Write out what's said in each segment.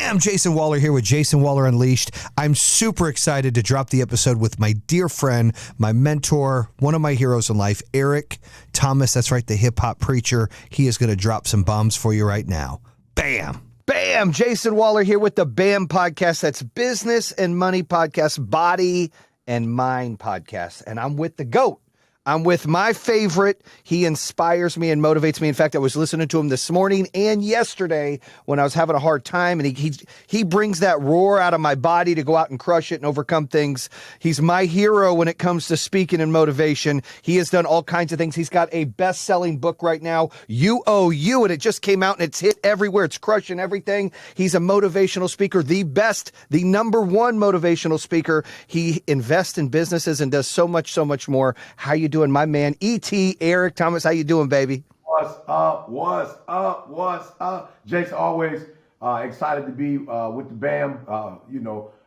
Bam! Jayson Waller here with Jayson Waller Unleashed. I'm super excited to drop the episode with my dear friend, my mentor, one of my heroes in life, Eric Thomas. That's right, the hip-hop preacher. He is going to drop some bombs for you right now. Bam! Bam! Jayson Waller here with the BAM podcast. That's Business and Money Podcast, Body and Mind Podcast. And I'm with the GOAT. I'm with my favorite. He inspires me and motivates me. In fact, I was listening to him this morning and yesterday when I was having a hard time, and he brings that roar out of my body to go out and crush it and overcome things. He's my hero when it comes to speaking and motivation. He has done all kinds of things. He's got a best-selling book right now, You Owe You, and it just came out and it's hit everywhere. It's crushing everything. He's a motivational speaker, the best, the number one motivational speaker. He invests in businesses and does so much more. How you doing, my man? E.T. Eric Thomas, how you doing, baby? What's up? Jayson, always excited to be with the BAM.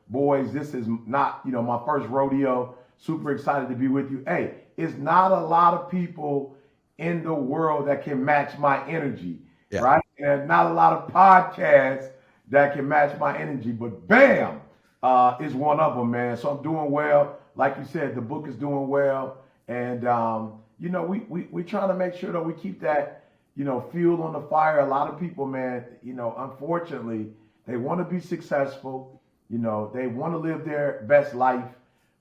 Boys, this is not, my first rodeo. Super excited to be with you. Hey, it's not a lot of people in the world that can match my energy, right? And not a lot of podcasts that can match my energy, but BAM is one of them, man. So I'm doing well. Like you said, the book is doing well. And, we trying to make sure that we keep that, fuel on the fire. A lot of people, man, unfortunately, they want to be successful. They want to live their best life,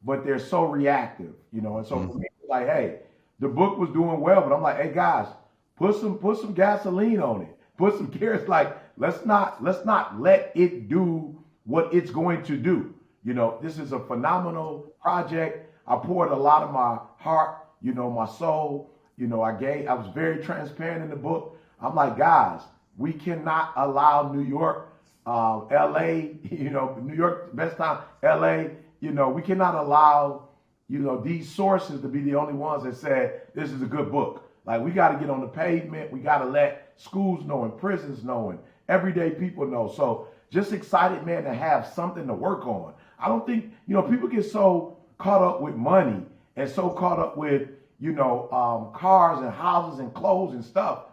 but they're so reactive, and so for me, like, hey, the book was doing well, but I'm like, hey, guys, put some gasoline on it. Put some gears. Like, let's not let it do what it's going to do. This is a phenomenal project. I poured a lot of my heart, my soul. I was very transparent in the book. I'm like, guys, we cannot allow New York, LA, New York, best time, LA, we cannot allow, these sources to be the only ones that said this is a good book. Like, we got to get on the pavement. We got to let schools know and prisons know and everyday people know. So just excited, man, to have something to work on. I don't think, people get so caught up with money and so caught up with, cars and houses and clothes and stuff.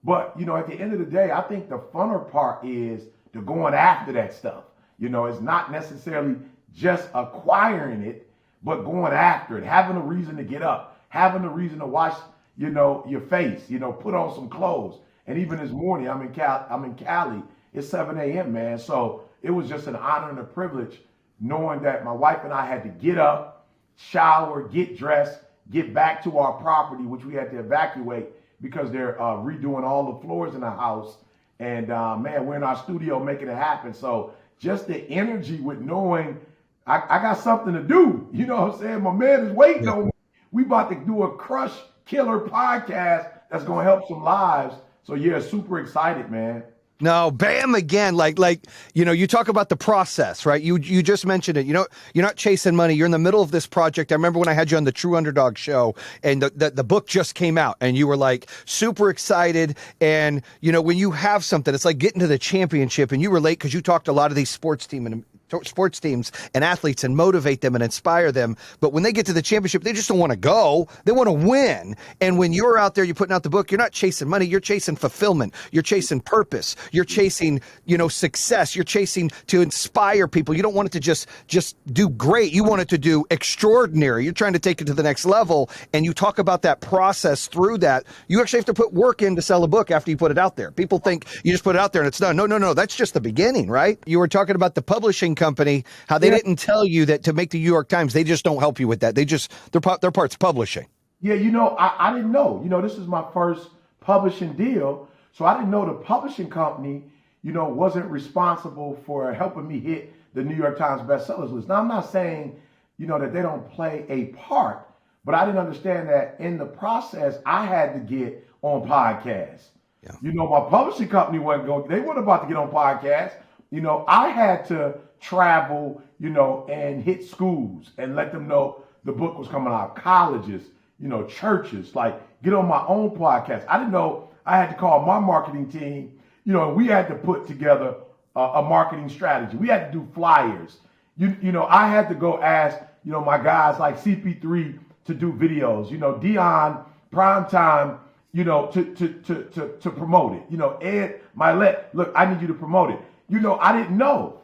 But, at the end of the day, I think the funner part is the going after that stuff. It's not necessarily just acquiring it, but going after it, having a reason to get up, having a reason to wash, your face, put on some clothes. And even this morning, I'm in Cali. It's 7 a.m., man. So it was just an honor and a privilege knowing that my wife and I had to get up, shower, get dressed, get back to our property, which we had to evacuate because they're redoing all the floors in the house. And man, we're in our studio making it happen. So just the energy with knowing I got something to do. You know what I'm saying? My man is waiting on me. We about to do a crush killer podcast that's going to help some lives. So yeah, super excited, man. No, bam again. Like, you talk about the process, right? You just mentioned it. You're not chasing money. You're in the middle of this project. I remember when I had you on the True Underdog show and the book just came out and you were like super excited. And, when you have something, it's like getting to the championship, and you relate because you talked to a lot of these sports teams and athletes and motivate them and inspire them. But when they get to the championship, they just don't want to go. They want to win. And when you're out there, you're putting out the book, you're not chasing money. You're chasing fulfillment. You're chasing purpose. You're chasing, success. You're chasing to inspire people. You don't want it to just do great. You want it to do extraordinary. You're trying to take it to the next level. And you talk about that process through that. You actually have to put work in to sell a book after you put it out there. People think you just put it out there and it's done. No. That's just the beginning, right? You were talking about the publishing company, how they didn't tell you that to make the New York Times. They just don't help you with that. Their part's publishing. Yeah, I didn't know. This is my first publishing deal. So I didn't know the publishing company, wasn't responsible for helping me hit the New York Times bestsellers list. Now, I'm not saying, that they don't play a part, but I didn't understand that in the process, I had to get on podcasts. Yeah. My publishing company they weren't about to get on podcasts. I had to travel, and hit schools and let them know the book was coming out, colleges, churches, like get on my own podcast. I didn't know I had to call my marketing team, we had to put together a marketing strategy. We had to do flyers. I had to go ask, my guys like CP3 to do videos, Dion, Primetime, to promote it. Ed Milet, look, I need you to promote it. I didn't know.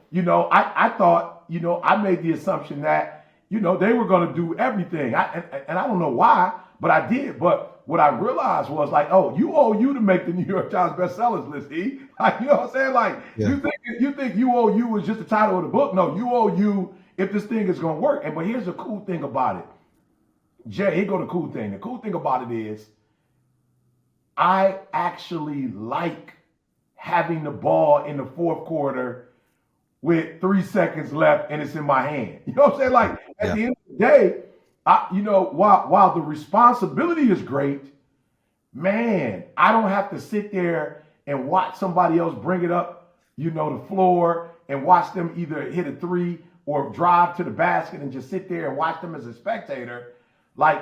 I thought, I made the assumption that, they were going to do everything. And I don't know why, but I did. But what I realized was like, oh, you owe you to make the New York Times bestsellers list, E. Like, you know what I'm saying? Like, Yeah. you think you owe you is just the title of the book. No, you owe you if this thing is going to work. But here's the cool thing about it. Jay, here go the cool thing. The cool thing about it is I actually like having the ball in the fourth quarter with 3 seconds left and it's in my hand. You know what I'm saying? Like at the end of the day, while the responsibility is great, man, I don't have to sit there and watch somebody else bring it up, the floor and watch them either hit a three or drive to the basket and just sit there and watch them as a spectator. Like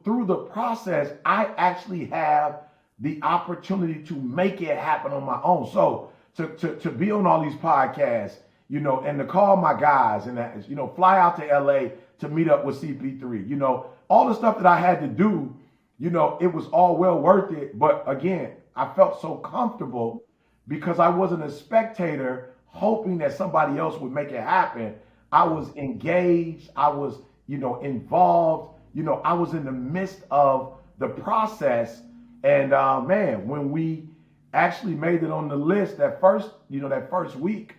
through the process, I actually have the opportunity to make it happen on my own. So to be on all these podcasts, and to call my guys and that, fly out to LA to meet up with CP3, all the stuff that I had to do, it was all well worth it. But again, I felt so comfortable because I wasn't a spectator hoping that somebody else would make it happen. I was engaged. I was, involved. I was in the midst of the process. And man, when we actually made it on the list that first week,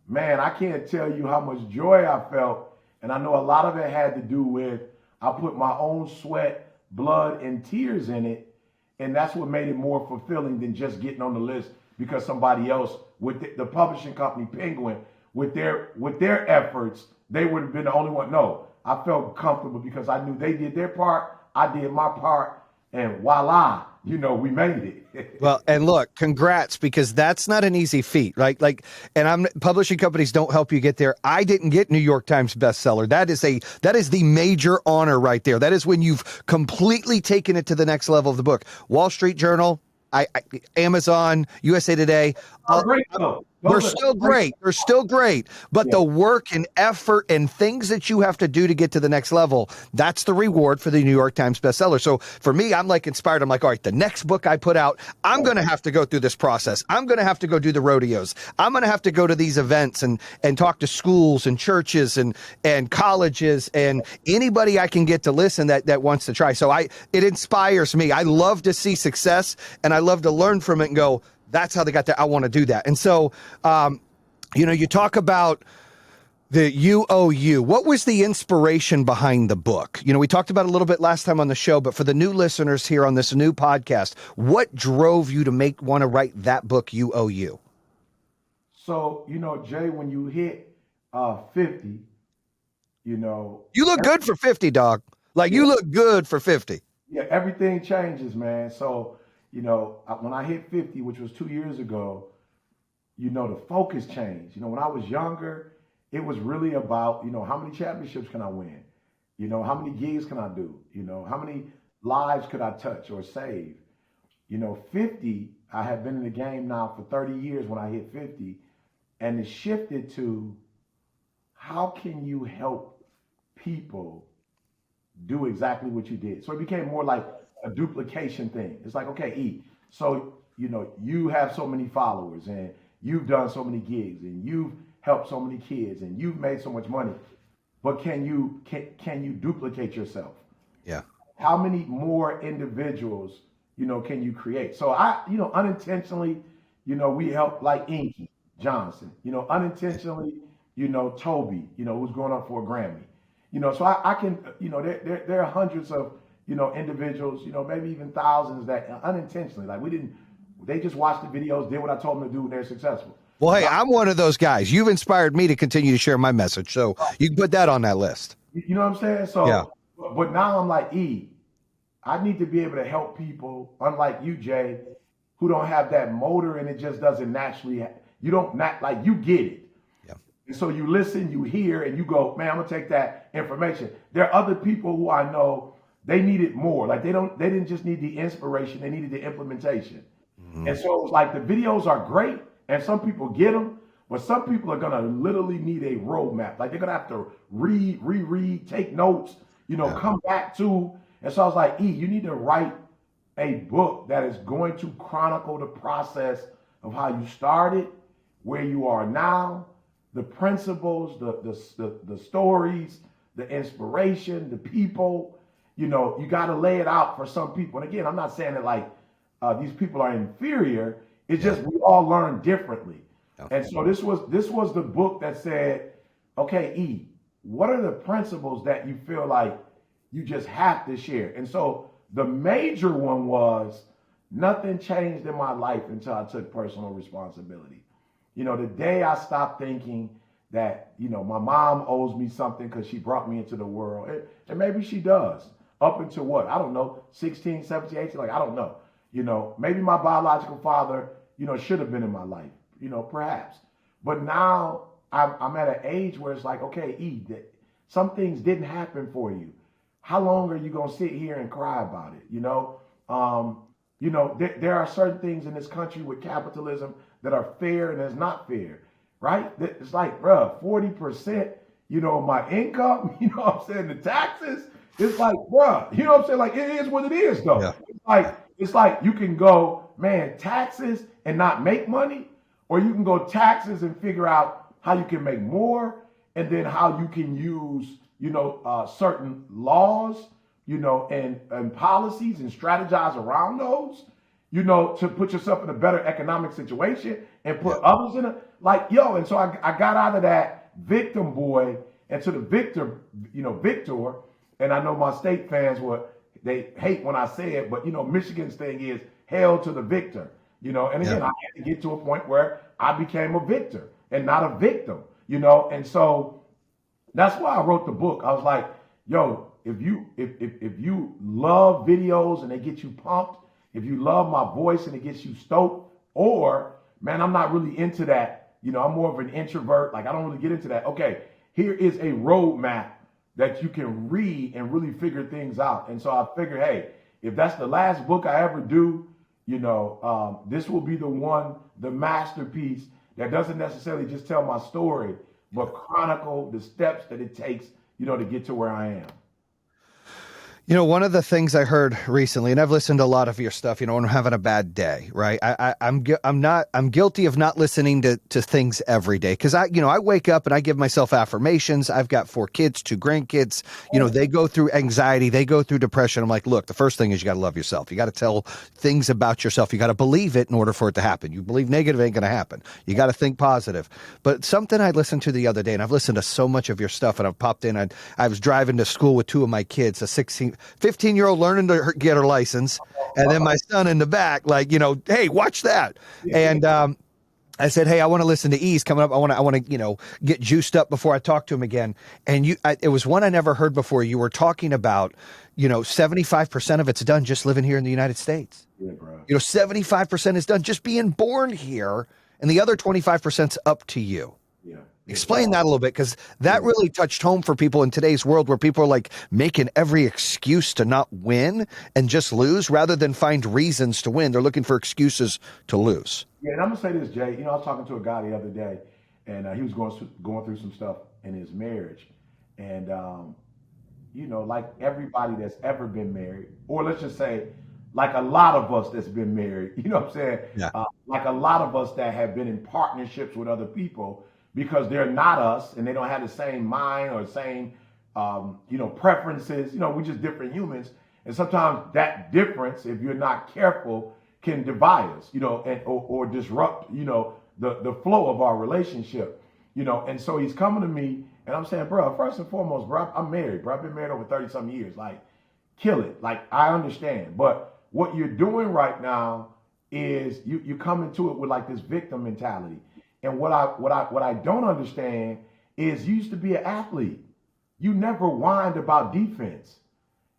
man, I can't tell you how much joy I felt. And I know a lot of it had to do with I put my own sweat, blood, and tears in it. And that's what made it more fulfilling than just getting on the list because somebody else with the publishing company Penguin with their efforts, they would have been the only one. No, I felt comfortable because I knew they did their part, I did my part, and voila, we made it. Well, and look, congrats, because that's not an easy feat, right? And publishing companies don't help you get there. I didn't get New York Times bestseller. That is the major honor right there. That is when you've completely taken it to the next level of the book. Wall Street Journal, Amazon, USA Today. Great though. They're still great. They're still great. But the work and effort and things that you have to do to get to the next level, that's the reward for the New York Times bestseller. So for me, I'm like inspired. I'm like, all right, the next book I put out, I'm going to have to go through this process. I'm going to have to go do the rodeos. I'm going to have to go to these events and talk to schools and churches and colleges and anybody I can get to listen that wants to try. So it inspires me. I love to see success and I love to learn from it and go, that's how they got there. I want to do that. And so, you talk about the UOU. What was the inspiration behind the book? We talked about it a little bit last time on the show, but for the new listeners here on this new podcast, what drove you to want to write that book, UOU? So, Jay, when you hit 50, you look good for 50, dog. You look good for 50. Yeah, everything changes, man. So, when I hit 50, which was 2 years ago, the focus changed. When I was younger, it was really about, how many championships can I win? How many gigs can I do? How many lives could I touch or save? 50, I had been in the game now for 30 years when I hit 50, and it shifted to how can you help people do exactly what you did? So it became more like a duplication thing. It's like, okay, E, so, you have so many followers and you've done so many gigs and you've helped so many kids and you've made so much money, but can you duplicate yourself? Yeah. How many more individuals, can you create? So I, unintentionally, we helped like Inky Johnson, unintentionally, Toby, who's going up for a Grammy, so I can, there are hundreds of, individuals, maybe even thousands that unintentionally, they just watched the videos, did what I told them to do, and they're successful. Well, hey, I'm one of those guys. You've inspired me to continue to share my message. So you can put that on that list. You know what I'm saying? So, yeah. But now I'm like, I need to be able to help people, unlike you, Jay, who don't have that motor and it just doesn't naturally, you get it. Yeah. And so you listen, you hear, and you go, man, I'm gonna take that information. There are other people who I know, they needed more. They didn't just need the inspiration, they needed the implementation. Mm-hmm. And so it was like the videos are great, and some people get them, but some people are gonna literally need a roadmap. They're gonna have to reread, take notes, come back to. And so I was like, you need to write a book that is going to chronicle the process of how you started, where you are now, the principles, the stories, the inspiration, the people, you know, you got to lay it out for some people. And again, I'm not saying that like these people are inferior. It's just we all learn differently. And so this was the book that said, okay, E, what are the principles that you feel like you just have to share? And so the major one was nothing changed in my life until I took personal responsibility. You know, the day I stopped thinking that, you know, my mom owes me something because she brought me into the world. And maybe she does. Up until what? I don't know, 16, 17, 18, like, I don't know. You know, maybe my biological father, you know, should have been in my life, you know, perhaps. But now I'm at an age where it's like, okay, E, some things didn't happen for you. How long are you going to sit here and cry about it? You know, there are certain things in this country with capitalism that are fair and that's not fair, right? It's like, bruh, 40%, you know, my income, you know what I'm saying, the taxes, it's like, bruh, you know what I'm saying? Like, it is what it is, though. Yeah. It's like you can go, man, taxes and not make money, or you can go taxes and figure out how you can make more, and then how you can use, you know, certain laws, you know, and policies and strategize around those, you know, to put yourself in a better economic situation and put others in it. Like, yo, and so I got out of that victim boy into the victor, you know, victor. And I know my state fans they hate when I say it, but, you know, Michigan's thing is hail to the victor, you know. And again, I had to get to a point where I became a victor and not a victim, you know. And so that's why I wrote the book. I was like, yo, if you love videos and they get you pumped, if you love my voice and it gets you stoked, or, man, I'm not really into that, you know, I'm more of an introvert, like I don't really get into that. Okay, here is a roadmap that you can read and really figure things out. And so I figured, hey, if that's the last book I ever do, you know, this will be the one, the masterpiece that doesn't necessarily just tell my story, but chronicle the steps that it takes, you know, to get to where I am. You know, one of the things I heard recently, and I've listened to a lot of your stuff, you know, when I'm having a bad day, right? I'm guilty of not listening to things every day. Cause I wake up and I give myself affirmations. I've got 4 kids, 2 grandkids, you know, they go through anxiety, they go through depression. I'm like, look, the first thing is you got to love yourself. You got to tell things about yourself. You got to believe it in order for it to happen. You believe negative ain't going to happen. You got to think positive. But something I listened to the other day, and I've listened to so much of your stuff, and I've popped in, I was driving to school with 2 of my kids, a 15-year-old learning to get her license, and then my son in the back, like, you know, hey, watch that. And I said, hey, I want to listen to E's coming up. I want to, you know, get juiced up before I talk to him again. And it was one I never heard before. You were talking about, you know, 75% of it's done just living here in the United States. Yeah, bro. You know, 75% is done just being born here, and the other 25%'s up to you. Yeah. Explain that a little bit, because that really touched home for people in today's world, where people are like making every excuse to not win and just lose rather than find reasons to win. They're looking for excuses to lose. Yeah, and I'm gonna say this, Jay. You know, I was talking to a guy the other day, and he was going through some stuff in his marriage, and you know, like everybody that's ever been married, or let's just say, like a lot of us that's been married. You know what I'm saying? Yeah. Like a lot of us that have been in partnerships with other people, because they're not us and they don't have the same mind or same, you know, preferences. You know, we're just different humans. And sometimes that difference, if you're not careful, can divide us, you know, and or disrupt, you know, the flow of our relationship, you know. And so he's coming to me and I'm saying, bro, first and foremost, bro, I'm married, bro. I've been married over 30 some years. Like, kill it. Like, I understand. But what you're doing right now is you come into it with like this victim mentality. And what I don't understand is you used to be an athlete. You never whined about defense.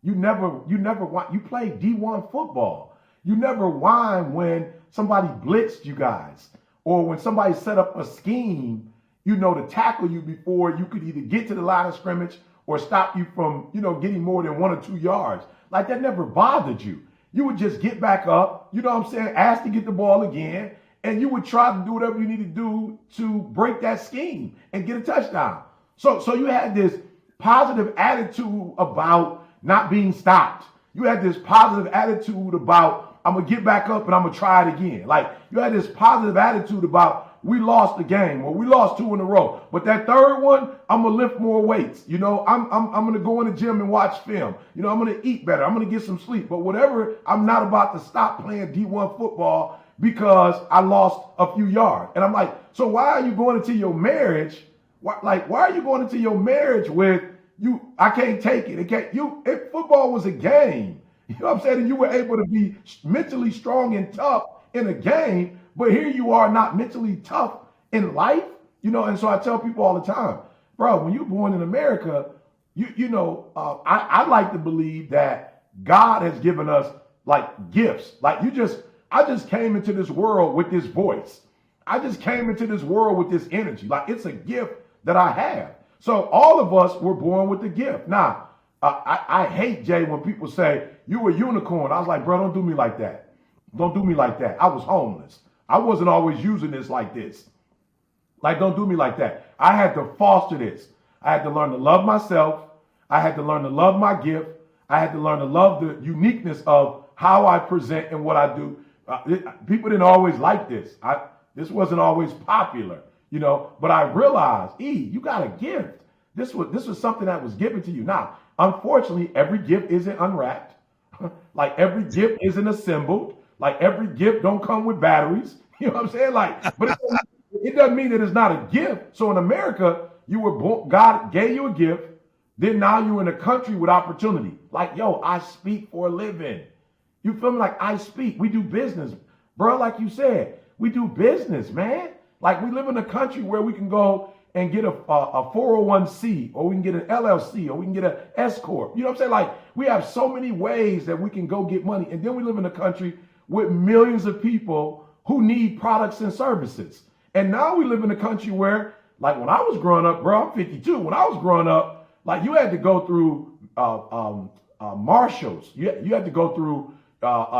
You played D1 football. You never whined when somebody blitzed you guys, or when somebody set up a scheme, you know, to tackle you before you could either get to the line of scrimmage or stop you from, you know, getting more than 1 or 2 yards. Like, that never bothered you. You would just get back up, you know what I'm saying, ask to get the ball again, and you would try to do whatever you need to do to break that scheme and get a touchdown. So you had this positive attitude about not being stopped. You had this positive attitude about, I'm going to get back up and I'm going to try it again. Like, you had this positive attitude about we lost the game or we lost 2 in a row. But that third one, I'm gonna lift more weights. You know, I'm gonna go in the gym and watch film. You know, I'm gonna eat better. I'm gonna get some sleep. But whatever, I'm not about to stop playing D1 football because I lost a few yards. And I'm like, so why are you going into your marriage? Why are you going into your marriage with you? I can't take it. If football was a game, you know what I'm saying? And you were able to be mentally strong and tough in a game, but here you are not mentally tough in life, you know. And so I tell people all the time, bro, when you're born in America, I like to believe that God has given us like gifts. Like I just came into this world with this voice. I just came into this world with this energy. Like it's a gift that I have. So all of us were born with the gift. Now, I hate, Jay, when people say, you a unicorn. I was like, bro, don't do me like that. Don't do me like that. I was homeless. I wasn't always using this like this. Like, don't do me like that. I had to foster this. I had to learn to love myself. I had to learn to love my gift. I had to learn to love the uniqueness of how I present and what I do. People didn't always like this. This wasn't always popular, you know, but I realized, you got a gift. This was something that was given to you. Now, unfortunately, every gift isn't unwrapped. Like every gift isn't assembled. Like every gift don't come with batteries. You know what I'm saying? Like, but it doesn't mean that it's not a gift. So in America, you were born, God gave you a gift. Then now you're in a country with opportunity. Like, yo, I speak for a living. You feel me? Like I speak. We do business, bro. Like you said, we do business, man. Like we live in a country where we can go and get a 401c, or we can get an LLC, or we can get an S corp. You know what I'm saying? Like we have so many ways that we can go get money. And then we live in a country with millions of people who need products and services. And now we live in a country where, like when I was growing up, bro, I'm 52. When I was growing up, like you had to go through Marshalls. You had to go through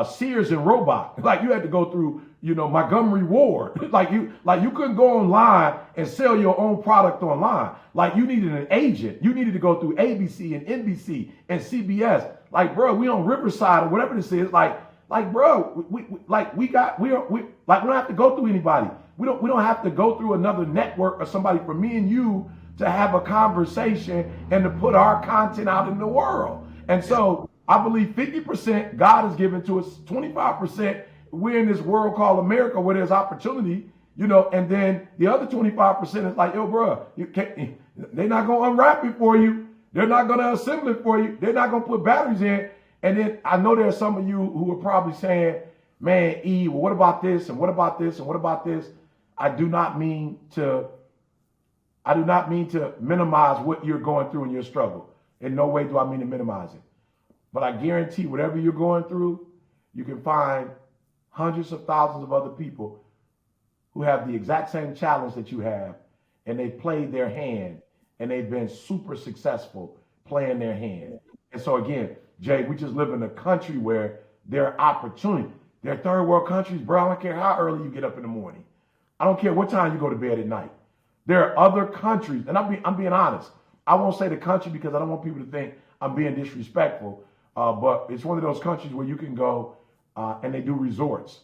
Sears and Roebuck. Like you had to go through, Montgomery Ward. like you couldn't go online and sell your own product online. Like you needed an agent. You needed to go through ABC and NBC and CBS. Like, bro, we on Riverside or whatever this is. Like, bro, we don't have to go through anybody. We don't have to go through another network or somebody for me and you to have a conversation and to put our content out in the world. And so I believe 50% God has given to us, 25% we're in this world called America where there's opportunity, and then the other 25% is like, yo, bro, they're not going to unwrap it for you. They're not going to assemble it for you. They're not going to put batteries in. And then I know there are some of you who are probably saying, man, well, what about this? And what about this? And what about this? I do not mean to minimize what you're going through in your struggle. In no way do I mean to minimize it. But I guarantee whatever you're going through, you can find hundreds of thousands of other people who have the exact same challenge that you have, and they played their hand, and they've been super successful playing their hand. And so again, Jay, we just live in a country where there are opportunity. They're third world countries, bro. I don't care how early you get up in the morning. I don't care what time you go to bed at night. There are other countries, and I'm being honest. I won't say the country because I don't want people to think I'm being disrespectful, but it's one of those countries where you can go and they do resorts.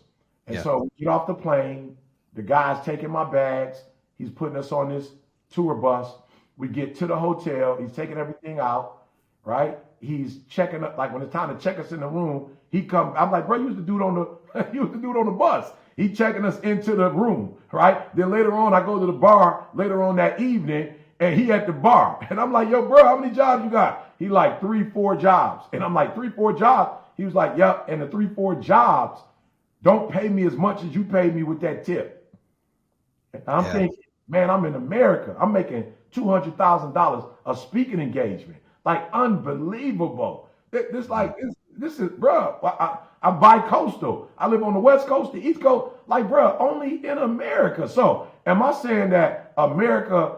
And so we get off the plane, the guy's taking my bags, he's putting us on this tour bus. We get to the hotel, he's taking everything out, right? He's checking up, like when it's time to check us in the room, I'm like, bro, you was the dude on the bus. He checking us into the room, right? Then later on, I go to the bar later on that evening, and he at the bar. And I'm like, yo, bro, how many jobs you got? He like 3-4 jobs. And I'm like, 3-4 jobs? He was like, yep. And the 3-4 jobs don't pay me as much as you paid me with that tip. And I'm thinking, man, I'm in America. I'm making $200,000 a speaking engagement. Like unbelievable. This is, bro, I'm bi-coastal. I live on the West Coast, the East Coast. Like, bro, only in America. So am I saying that America,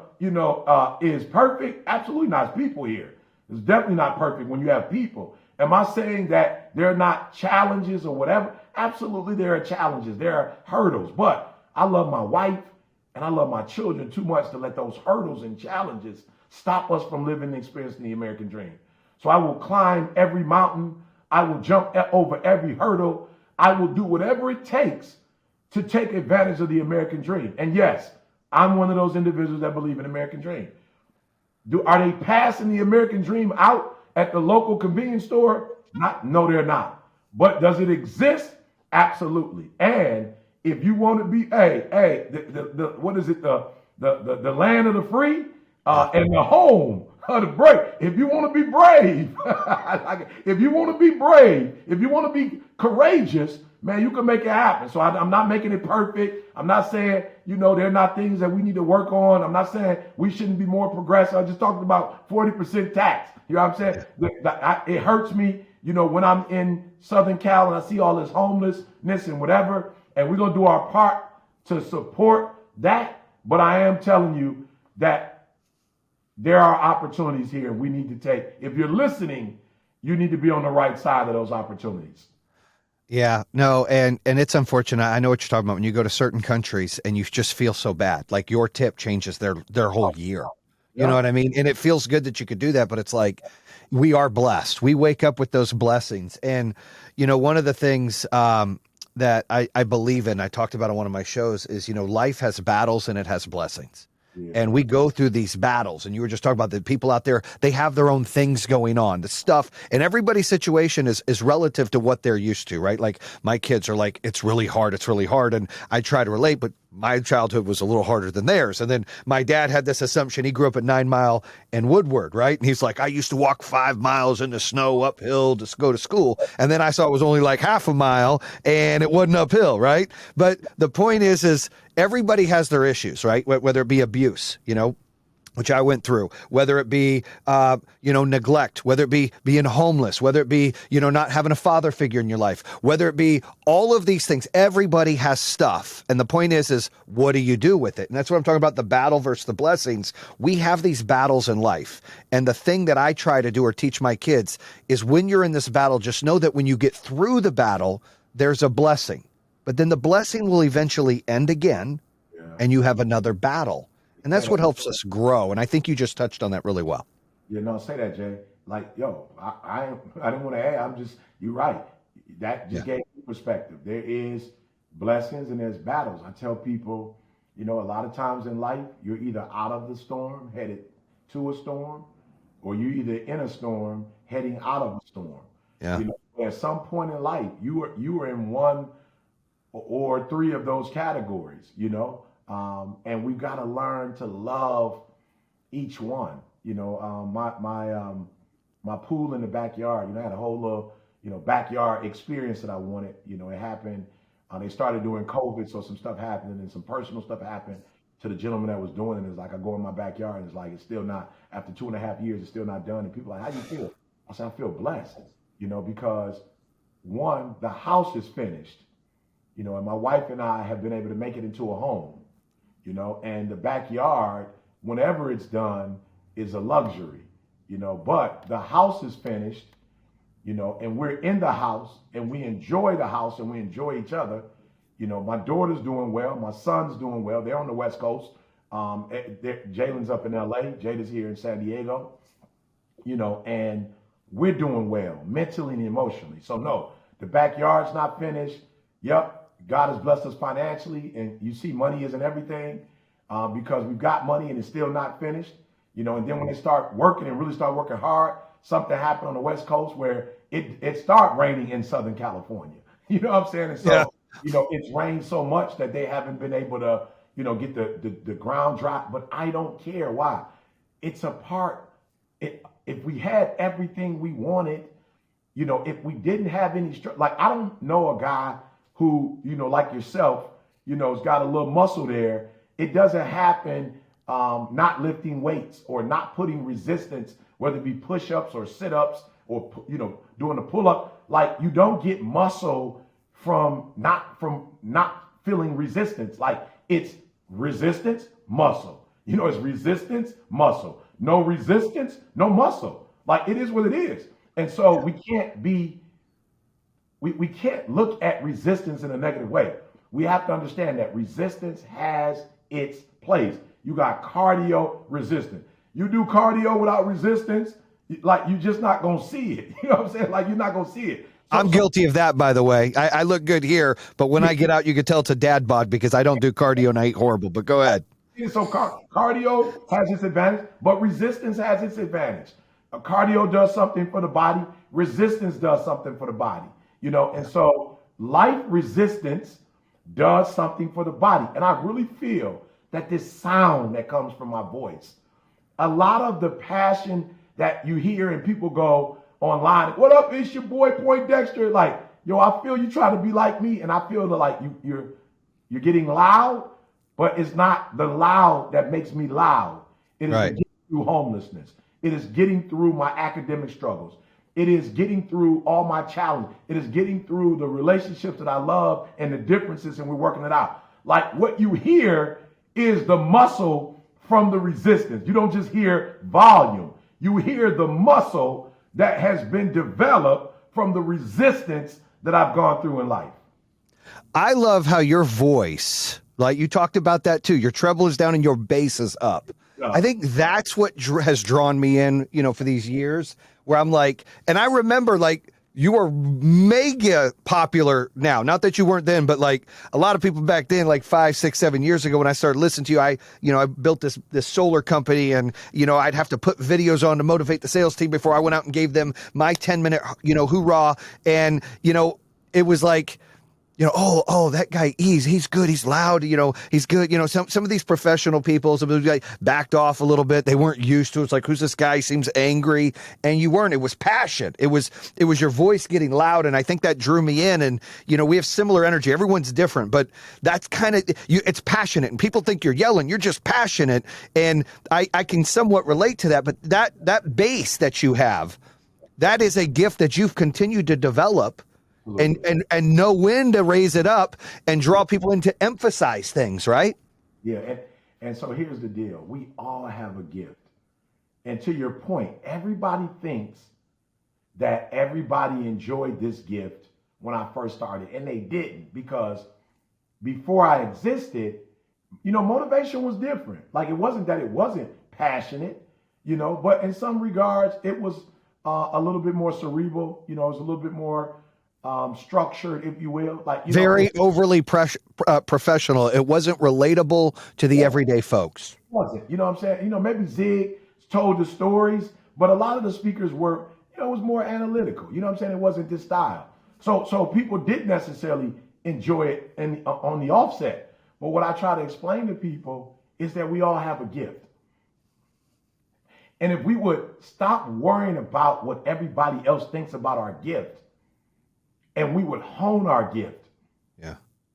is perfect? Absolutely not. It's people here. It's definitely not perfect when you have people. Am I saying that there are not challenges or whatever? Absolutely, there are challenges. There are hurdles. But I love my wife and I love my children too much to let those hurdles and challenges stop us from living and experiencing the American dream. So I will climb every mountain. I will jump over every hurdle. I will do whatever it takes to take advantage of the American dream. And yes, I'm one of those individuals that believe in the American dream. Are they passing the American dream out at the local convenience store? No, they're not. But does it exist? Absolutely. And if you want to be, what is it? The land of the free and the home of the brave. If you want to be brave, if you want to be brave, if you want to be courageous, man, you can make it happen. So I'm not making it perfect. I'm not saying, there are not things that we need to work on. I'm not saying we shouldn't be more progressive. I just talked about 40% tax. You know what I'm saying? It hurts me, when I'm in Southern Cal and I see all this homelessness and whatever, and we're going to do our part to support that. But I am telling you that there are opportunities here we need to take. If you're listening, you need to be on the right side of those opportunities. Yeah, no, and it's unfortunate. I know what you're talking about when you go to certain countries and you just feel so bad. Like your tip changes their whole year. You know what I mean? And it feels good that you could do that, but it's like we are blessed. We wake up with those blessings. And, one of the things that I believe in, I talked about on one of my shows is, life has battles and it has blessings. Yeah. And we go through these battles, and you were just talking about the people out there, they have their own things going on, the stuff, and everybody's situation is relative to what they're used to, right? Like my kids are like, it's really hard. And I try to relate, but my childhood was a little harder than theirs. And then my dad had this assumption. He grew up at 9 Mile and Woodward, right? And he's like, I used to walk 5 miles in the snow uphill to go to school. And then I saw it was only like half a mile and it wasn't uphill, right? But the point is everybody has their issues, right? Whether it be abuse, which I went through, whether it be, neglect, whether it be being homeless, whether it be, not having a father figure in your life, whether it be all of these things, everybody has stuff. And the point is what do you do with it? And that's what I'm talking about, the battle versus the blessings. We have these battles in life. And the thing that I try to do or teach my kids is when you're in this battle, just know that when you get through the battle, there's a blessing. But then the blessing will eventually end again, and you have another battle. And that's what helps us grow. And I think you just touched on that really well. Say that, Jay. Like, I didn't want to add. You're right. That just gave me perspective. There is blessings and there's battles. I tell people, a lot of times in life, you're either out of the storm, headed to a storm, or you're either in a storm, heading out of a storm. Yeah. At some point in life, you were in one or three of those categories, and we've got to learn to love each one. My pool in the backyard, I had a whole little, backyard experience that I wanted. It happened. They started doing COVID, so some stuff happened and some personal stuff happened to the gentleman that was doing it. It's like I go in my backyard and it's like it's still not, after 2.5 years, it's still not done. And people are like, how do you feel? I said, I feel blessed, because one, the house is finished, and my wife and I have been able to make it into a home. And the backyard, whenever it's done, is a luxury, but the house is finished, and we're in the house and we enjoy the house and we enjoy each other. My daughter's doing well. My son's doing well. They're on the West Coast. Jalen's up in LA. Jada's here in San Diego, and we're doing well mentally and emotionally. So no, the backyard's not finished. Yep. God has blessed us financially, and you see money isn't everything because we've got money and it's still not finished, and then when they start working and really start working hard, something happened on the West Coast where it started raining in Southern California. You know what I'm saying? And so, it's rained so much that they haven't been able to, get the ground dry, but I don't care. Why? It's a part. If we had everything we wanted, if we didn't have any, like I don't know a guy who, like yourself, has got a little muscle there. It doesn't happen not lifting weights or not putting resistance, whether it be push-ups or sit-ups or, doing a pull-up. Like you don't get muscle from not feeling resistance. Like it's resistance, muscle. It's resistance, muscle. No resistance, no muscle. Like it is what it is. And so we can't look at resistance in a negative way. We have to understand that resistance has its place. You got cardio resistance. You do cardio without resistance, like you're just not going to see it. You know what I'm saying? Like you're not going to see it. I'm guilty of that, by the way. I look good here, but when I get out, you can tell it's a dad bod because I don't do cardio and I eat horrible. But go ahead. So cardio has its advantage, but resistance has its advantage. Cardio does something for the body. Resistance does something for the body. And so life resistance does something for the body. And I really feel that this sound that comes from my voice, a lot of the passion that you hear and people go online, what up, it's your boy Poindexter. Like, yo, I feel you try to be like me, and I feel that like you're getting loud, but it's not the loud that makes me loud. It is getting through homelessness. It is getting through my academic struggles. It is getting through all my challenges. It is getting through the relationships that I love and the differences, and we're working it out. Like, what you hear is the muscle from the resistance. You don't just hear volume. You hear the muscle that has been developed from the resistance that I've gone through in life. I love how your voice, like you talked about that too, your treble is down and your bass is up. Yeah. I think that's what has drawn me in, for these years where I'm like, and I remember like you are mega popular now. Not that you weren't then, but like a lot of people back then, like 5, 6, 7 years ago when I started listening to you, I built this solar company and, I'd have to put videos on to motivate the sales team before I went out and gave them my 10-minute, hoorah. And, it was like, that guy, he's good. He's loud. He's good. Some of these professional people, some of them like backed off a little bit. They weren't used to it. It's like, who's this guy? He seems angry. And you weren't. It was passion. It was your voice getting loud. And I think that drew me in. And, we have similar energy. Everyone's different, but that's kind of, it's passionate. And people think you're yelling. You're just passionate. And I can somewhat relate to that. But that bass that you have, that is a gift that you've continued to develop. And know when to raise it up and draw people in to emphasize things, right? Yeah, and so here's the deal. We all have a gift. And to your point, everybody thinks that everybody enjoyed this gift when I first started, and they didn't, because before I existed, motivation was different. Like, it wasn't that it wasn't passionate, but in some regards, it was a little bit more cerebral, it was a little bit more structured, if you will, like very overly professional. It wasn't relatable to the everyday folks. It wasn't, what I'm saying? Maybe Zig told the stories, but a lot of the speakers were, it was more analytical. What I'm saying? It wasn't this style. So people didn't necessarily enjoy it on the offset. But what I try to explain to people is that we all have a gift. And if we would stop worrying about what everybody else thinks about our gift, and we would hone our gift,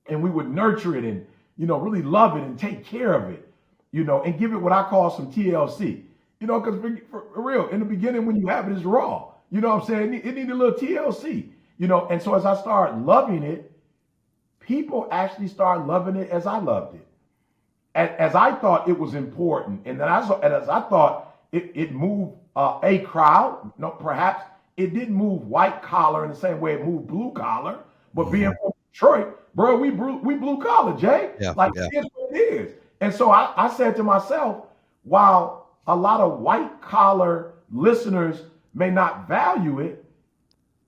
and we would nurture it and, really love it and take care of it, and give it what I call some TLC, because for real, in the beginning, when you have it, it's raw, what I'm saying? It needed a little TLC, and so as I started loving it, people actually started loving it as I loved it. As I thought it was important, and as I thought it moved a crowd, perhaps it didn't move white collar in the same way it moved blue collar, but being from Detroit, bro, we blue collar, Jay. It's what it is. And so I said to myself, while a lot of white collar listeners may not value it,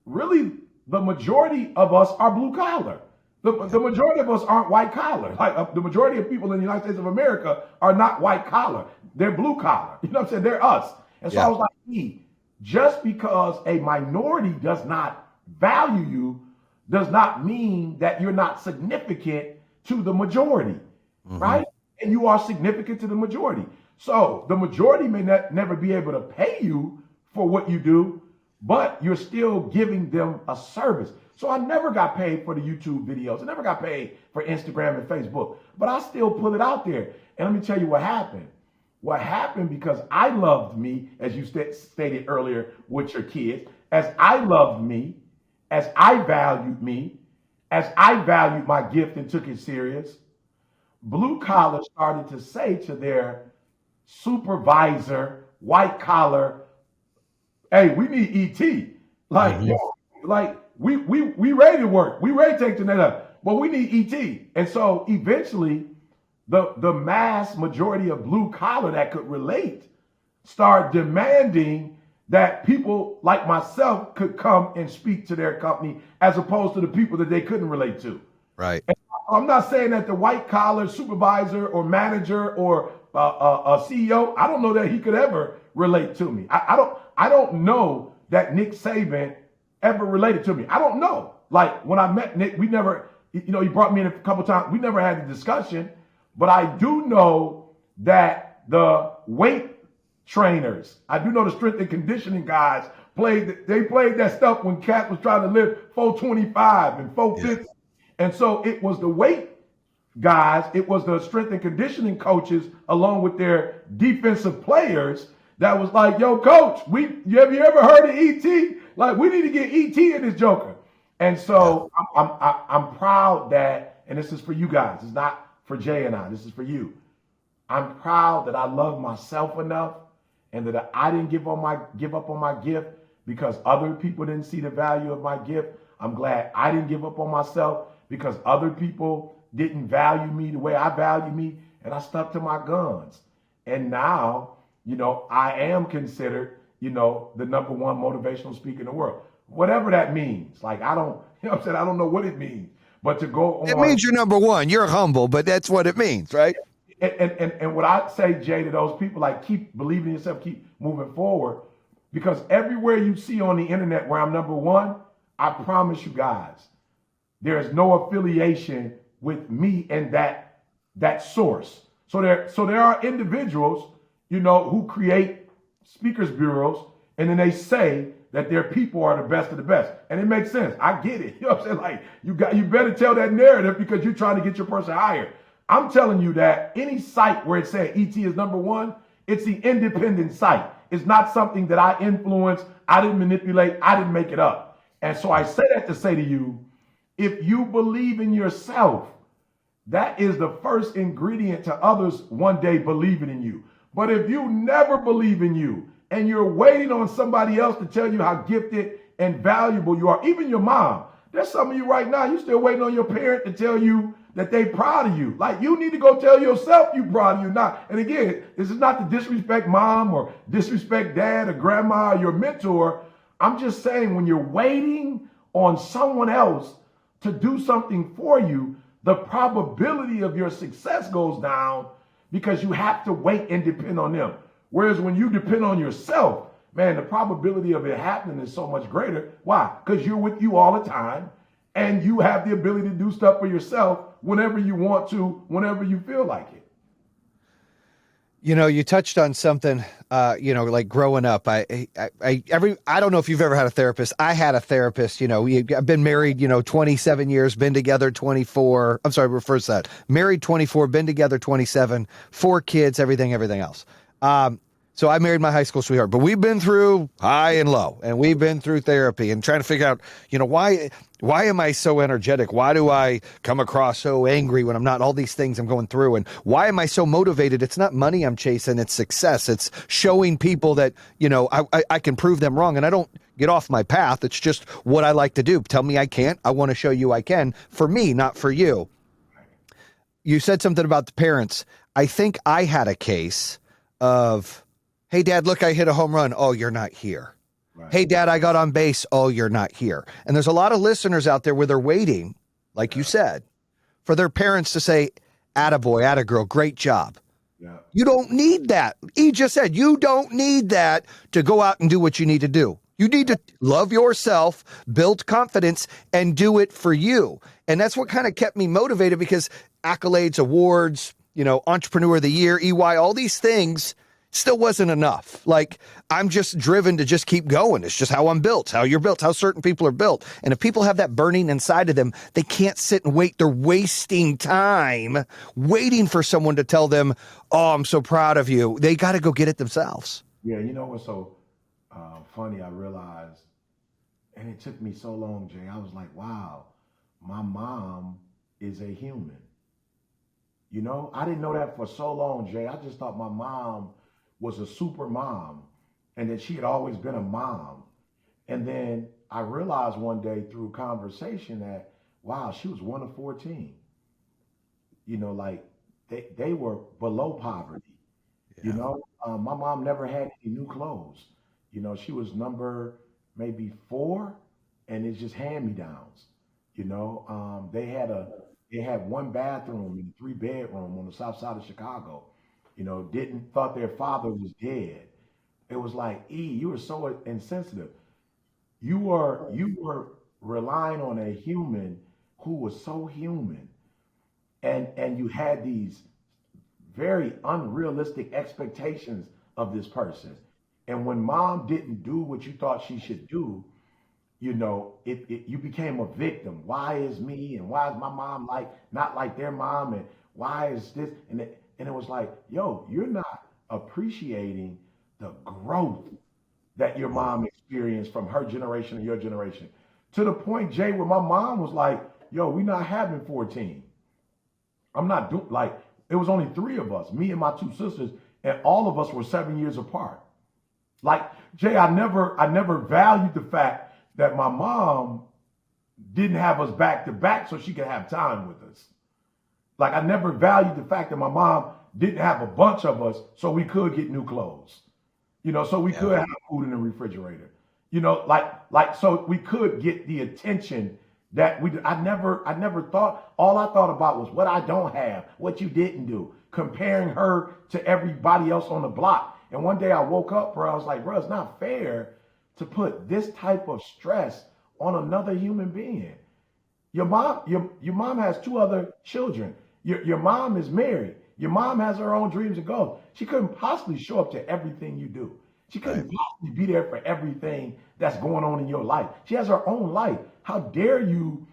really the majority of us are blue collar. The majority of us aren't white collar. Like the majority of people in the United States of America are not white collar. They're blue collar. You know what I'm saying? They're us. And so I was like, just because a minority does not value you does not mean that you're not significant to the majority, right? And you are significant to the majority. So the majority may never be able to pay you for what you do, but you're still giving them a service. So I never got paid for the YouTube videos. I never got paid for Instagram and Facebook, but I still put it out there. And let me tell you what happened. What happened, because I loved me, as you stated earlier with your kids, as I loved me, as I valued me, as I valued my gift and took it serious, blue collar started to say to their supervisor, white collar, hey, we need ET. Like, we ready to work. We ready to take the net up, but we need ET. And so eventually, the mass majority of blue collar that could relate start demanding that people like myself could come and speak to their company as opposed to the people that they couldn't relate to. Right. And I'm not saying that the white collar supervisor or manager or a CEO, I don't know that he could ever relate to me. I don't know that Nick Saban ever related to me. I don't know. Like when I met Nick, we never, he brought me in a couple times. We never had a discussion, but I do know that the weight trainers, I do know the strength and conditioning guys they played that stuff when Cat was trying to lift 425 and 450. Yeah. And so it was the weight guys, it was the strength and conditioning coaches along with their defensive players that was like, yo, coach, have you ever heard of ET? Like, we need to get ET in this joker. And so I'm proud that, and this is for you guys, it's not for Jay and I, this is for you. I'm proud that I love myself enough and that I didn't give up on my gift because other people didn't see the value of my gift. I'm glad I didn't give up on myself because other people didn't value me the way I value me, and I stuck to my guns. And now, I am considered, the number one motivational speaker in the world. Whatever that means. Like, I don't know what it means. But to go on. It means you're number one. You're humble, but that's what it means, right? And what I say, Jay, to those people, like, keep believing in yourself, keep moving forward. Because everywhere you see on the internet where I'm number one, I promise you guys, there is no affiliation with me and that source. So there are individuals, who create speakers bureaus, and then they say that their people are the best of the best. And it makes sense. I get it. You know what I'm saying? Like, you better tell that narrative because you're trying to get your person hired. I'm telling you that any site where it says ET is number one, it's the independent site. It's not something that I influenced, I didn't manipulate, I didn't make it up. And so I say that to say to you, if you believe in yourself, that is the first ingredient to others one day believing in you. But if you never believe in you and you're waiting on somebody else to tell you how gifted and valuable you are, even your mom, there's some of you right now, you're still waiting on your parent to tell you that they proud of you. Like, you need to go tell yourself you proud of you now. And again, this is not to disrespect mom or disrespect dad or grandma or your mentor. I'm just saying, when you're waiting on someone else to do something for you, the probability of your success goes down because you have to wait and depend on them. Whereas when you depend on yourself, man, the probability of it happening is so much greater. Why? Because you're with you all the time and you have the ability to do stuff for yourself whenever you want to, whenever you feel like it. You touched on something, like growing up. I don't know if you've ever had a therapist. I had a therapist. I've been married, 27 years, been together 24. I'm sorry, reverse that. Married 24, been together 27, 4 kids, everything else. So I married my high school sweetheart, but we've been through high and low, and we've been through therapy and trying to figure out, why am I so energetic? Why do I come across so angry when I'm not? All these things I'm going through, and why am I so motivated? It's not money I'm chasing, it's success. It's showing people that, I can prove them wrong, and I don't get off my path. It's just what I like to do. Tell me I can't. I want to show you I can, for me, not for you. You said something about the parents. I think I had a case of, hey, Dad, look, I hit a home run. Oh, you're not here. Right. Hey, Dad, I got on base. Oh, you're not here. And there's a lot of listeners out there where they're waiting, like you said, for their parents to say, attaboy, attagirl, great job. Yeah. You don't need that. He just said you don't need that to go out and do what you need to do. You need to love yourself, build confidence, and do it for you. And that's what kind of kept me motivated, because accolades, awards, Entrepreneur of the Year, EY, all these things still wasn't enough. Like, I'm just driven to just keep going. It's just how I'm built, how you're built, how certain people are built. And if people have that burning inside of them, they can't sit and wait. They're wasting time waiting for someone to tell them, oh, I'm so proud of you. They got to go get it themselves. Yeah, you know what's so funny? I realized, and it took me so long, Jay, I was like, wow, my mom is a human. I didn't know that for so long, Jay. I just thought my mom was a super mom and that she had always been a mom. And then I realized one day through conversation that, wow, she was one of 14. Like they were below poverty. Yeah. My mom never had any new clothes. She was number maybe 4, and it's just hand-me-downs. They had one bathroom and 3 bedroom on the south side of Chicago. Didn't thought their father was dead. It was like, you were so insensitive. You were relying on a human who was so human, and you had these very unrealistic expectations of this person. And when mom didn't do what you thought she should do, you became a victim. Why is me, and why is my mom like not like their mom, and why is this, and it was like, yo, you're not appreciating the growth that your mom experienced from her generation and your generation, to the point, Jay, where my mom was like, yo, we not having 14. I'm not doing, like, it was only 3 of us, me and my 2 sisters, and all of us were 7 years apart. Like, Jay, I never valued the fact that my mom didn't have us back to back so she could have time with us. Like, I never valued the fact that my mom didn't have a bunch of us so we could get new clothes, so we could have food in the refrigerator, so we could get the attention that I never thought. All I thought about was what I don't have, what you didn't do, comparing her to everybody else on the block. And one day I woke up, bro, I was like, bro, it's not fair to put this type of stress on another human being. Your mom has 2 other children. Your mom is married. Your mom has her own dreams and goals. She couldn't possibly show up to everything you do. She couldn't possibly be there for everything that's going on in your life. She has her own life. How dare you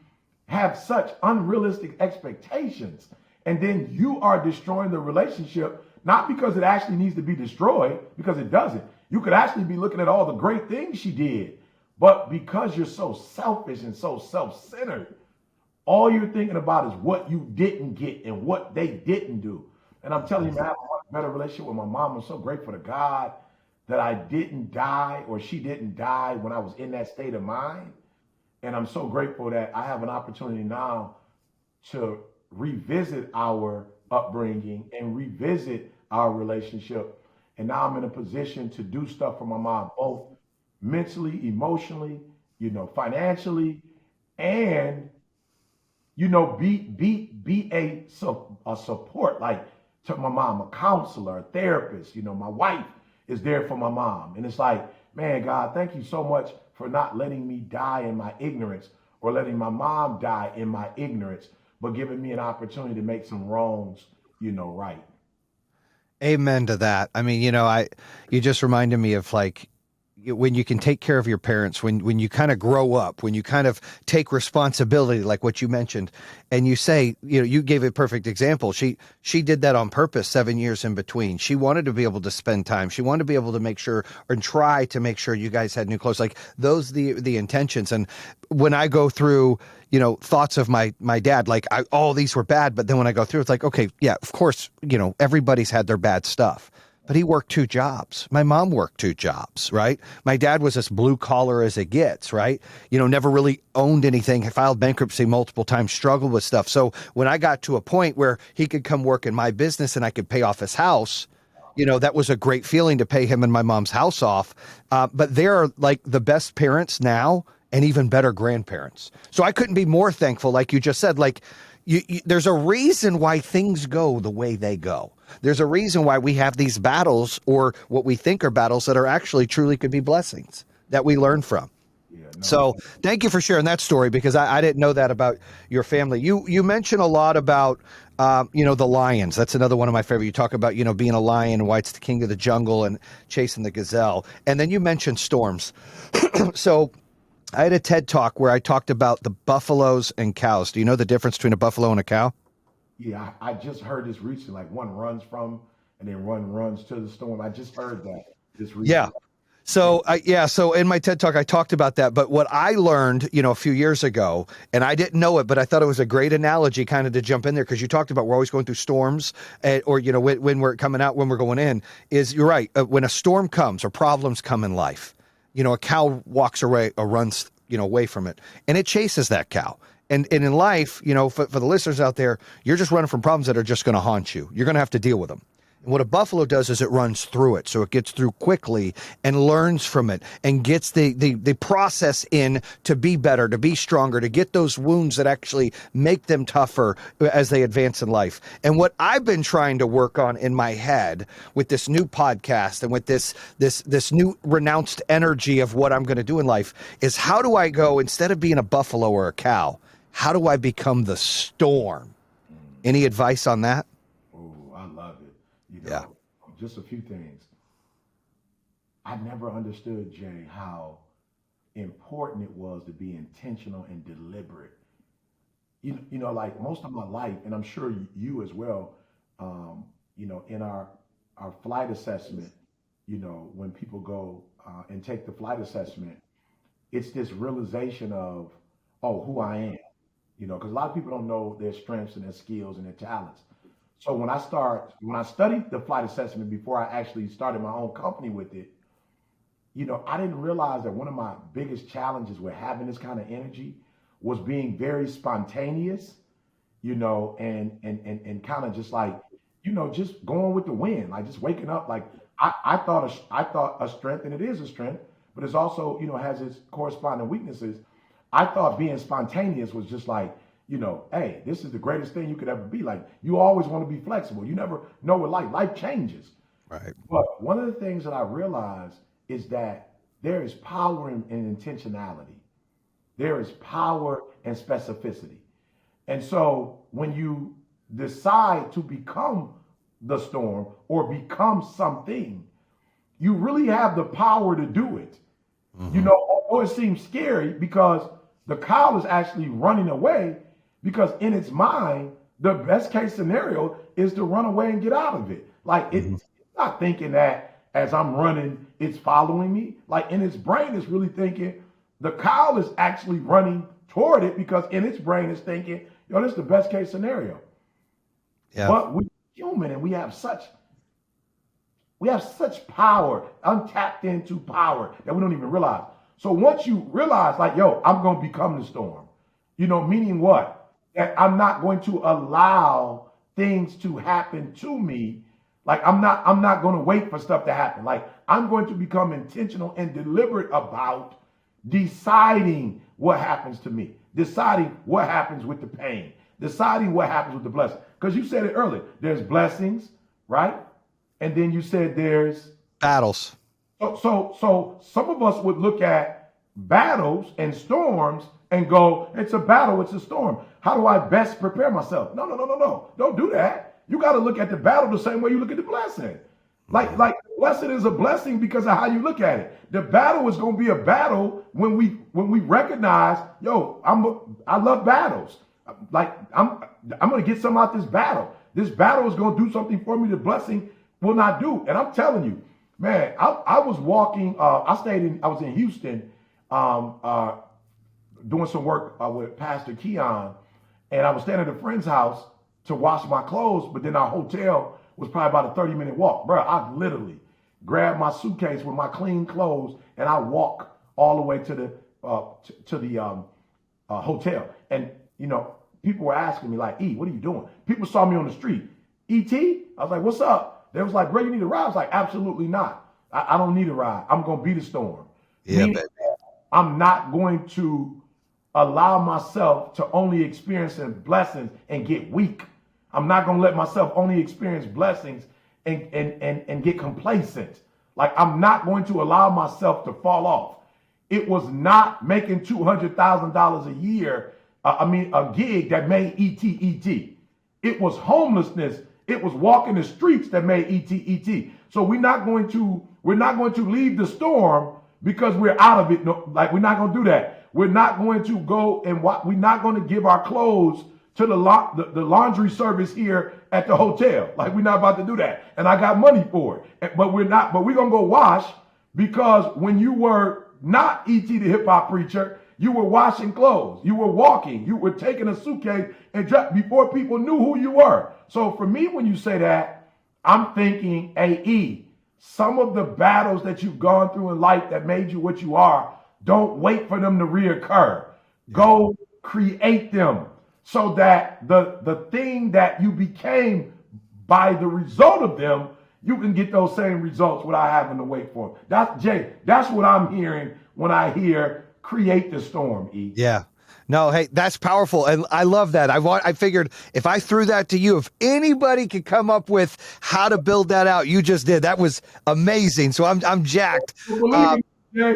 have such unrealistic expectations? And then you are destroying the relationship, not because it actually needs to be destroyed, because it doesn't. You could actually be looking at all the great things she did, but because you're so selfish and so self-centered, all you're thinking about is what you didn't get and what they didn't do. And I'm telling you, man, I have a much better relationship with my mom. I'm so grateful to God that I didn't die, or she didn't die when I was in that state of mind. And I'm so grateful that I have an opportunity now to revisit our upbringing and revisit our relationship. And now I'm in a position to do stuff for my mom, both mentally, emotionally, financially, and be a support, like, to my mom, a counselor, a therapist. My wife is there for my mom. And it's like, man, God, thank you so much for not letting me die in my ignorance, or letting my mom die in my ignorance, but giving me an opportunity to make some wrongs, right. Amen to that. I mean, you just reminded me of, like, when you can take care of your parents, when you kind of grow up, when you kind of take responsibility, like what you mentioned, and you say, you gave a perfect example. She did that on purpose, 7 years in between. She wanted to be able to spend time. She wanted to be able to make sure, or try to make sure, you guys had new clothes. Like, those, the intentions. And when I go through, thoughts of my dad, like, all these were bad. But then when I go through, it's like, okay, yeah, of course, everybody's had their bad stuff. But he worked 2 jobs. My mom worked 2 jobs, right? My dad was as blue collar as it gets, right? Never really owned anything, filed bankruptcy multiple times, struggled with stuff. So when I got to a point where he could come work in my business and I could pay off his house, that was a great feeling, to pay him and my mom's house off. But they're like the best parents now, and even better grandparents. So I couldn't be more thankful, like you just said. Like, there's a reason why things go the way they go. There's a reason why we have these battles, or what we think are battles, that are actually truly could be blessings that we learn from. Yeah, So no. thank you for sharing that story, because I didn't know that about your family. You mention a lot about, the lions. That's another one of my favorite. You talk about, being a lion, why it's the king of the jungle, and chasing the gazelle. And then you mentioned storms. So I had a TED talk where I talked about the buffaloes and cows. Do you know the difference between a buffalo and a cow? Yeah, I just heard this recently. Like, one runs from, and then one runs to the storm. I just heard that this Yeah. recently. So in my TED talk, I talked about that. But what I learned, a few years ago, and I didn't know it, but I thought it was a great analogy kind of to jump in there, because you talked about we're always going through storms, or, when we're coming out, when we're going in, is, you're right. When a storm comes or problems come in life, a cow walks away or runs, away from it, and it chases that cow. And in life, for the listeners out there, you're just running from problems that are just going to haunt you. You're going to have to deal with them. What a buffalo does is it runs through it. So it gets through quickly and learns from it and gets the process in to be better, to be stronger, to get those wounds that actually make them tougher as they advance in life. And what I've been trying to work on in my head with this new podcast and with this new renounced energy of what I'm going to do in life is, how do I go, instead of being a buffalo or a cow, how do I become the storm? Any advice on that? Oh, I love it. Just a few things. I never understood, Jay, how important it was to be intentional and deliberate. Like most of my life, and I'm sure you as well, in our flight assessment, when people go and take the flight assessment, it's this realization of, oh, who I am, because a lot of people don't know their strengths and their skills and their talents. So when I studied the flight assessment before I actually started my own company with it, I didn't realize that one of my biggest challenges with having this kind of energy was being very spontaneous, and kind of just like, just going with the wind, like just waking up. Like I thought a strength, and it is a strength, but it's also, has its corresponding weaknesses. I thought being spontaneous was just like, hey, this is the greatest thing you could ever be. Like, you always want to be flexible. You never know what life changes. Right. But one of the things that I realized is that there is power in intentionality. There is power in specificity. And so when you decide to become the storm or become something, you really have the power to do it. Mm-hmm. Although it seems scary, because the cow is actually running away, because in its mind, the best case scenario is to run away and get out of it. Like, it's not thinking that as I'm running, it's following me. Like, in its brain, it's really thinking the cow is actually running toward it, because in its brain it's thinking, this is the best case scenario. Yeah. But we're human, and we have such power, untapped into power, that we don't even realize. So once you realize, like, I'm going to become the storm, meaning what? That I'm not going to allow things to happen to me. Like, I'm not going to wait for stuff to happen. Like, I'm going to become intentional and deliberate about deciding what happens to me, deciding what happens with the pain, deciding what happens with the blessing. Because you said it earlier, there's blessings, right? And then you said there's battles. So some of us would look at battles and storms and go, it's a battle, it's a storm. How do I best prepare myself? No. Don't do that. You got to look at the battle the same way you look at the blessing. Like blessing is a blessing because of how you look at it. The battle is going to be a battle when we recognize, I love battles. Like, I'm going to get something out this battle. This battle is going to do something for me the blessing will not do. And I'm telling you, man, I was walking, I was in Houston, doing some work with Pastor Keon, and I was staying at a friend's house to wash my clothes, but then our hotel was probably about a 30-minute walk. Bro, I literally grabbed my suitcase with my clean clothes, and I walked all the way to the hotel. And, people were asking me, like, E, what are you doing? People saw me on the street. E.T.? I was like, what's up? They was like, bro, you need a ride? I was like, absolutely not. I don't need a ride. I'm going to be the storm. Yeah, I'm not going to allow myself to only experience blessings and get weak. I'm not going to let myself only experience blessings and get complacent. Like, I'm not going to allow myself to fall off. It was not making $200,000 a year, a gig that made ET. It was homelessness. It was walking the streets that made ET. So we're not going to leave the storm because we're out of it. No, like, we're not going to do that. We're not going to go and we're not going to give our clothes to the laundry service here at the hotel. Like, we're not about to do that. And I got money for it. But we're going to go wash, because when you were not ET the hip hop preacher, you were washing clothes. You were walking. You were taking a suitcase and before people knew who you were. So for me, when you say that, I'm thinking, AE, some of the battles that you've gone through in life that made you what you are, don't wait for them to reoccur. Go create them, so that the thing that you became by the result of them you can get those same results without having to wait for them. That's what I'm hearing when I hear create the storm, E. Yeah. No, hey, that's powerful. And I love that. I figured if I threw that to you, if anybody could come up with how to build that out, you just did. That was amazing. So I'm jacked. Believe me,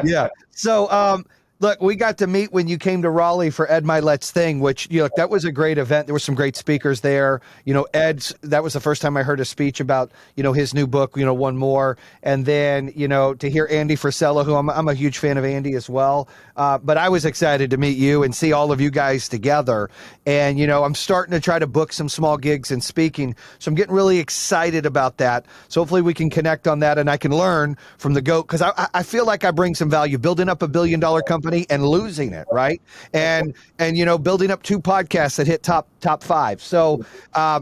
Yeah. So, look, we got to meet when you came to Raleigh for Ed Milet's thing, which, that was a great event. There were some great speakers there. That was the first time I heard a speech about, his new book, One More. And then, to hear Andy Frisella, who I'm a huge fan of Andy as well. But I was excited to meet you and see all of you guys together. And, I'm starting to try to book some small gigs and speaking. So I'm getting really excited about that. So hopefully we can connect on that and I can learn from the GOAT, because I feel like I bring some value building up a $1 billion company and losing it, right? And building up 2 podcasts that hit top 5. So I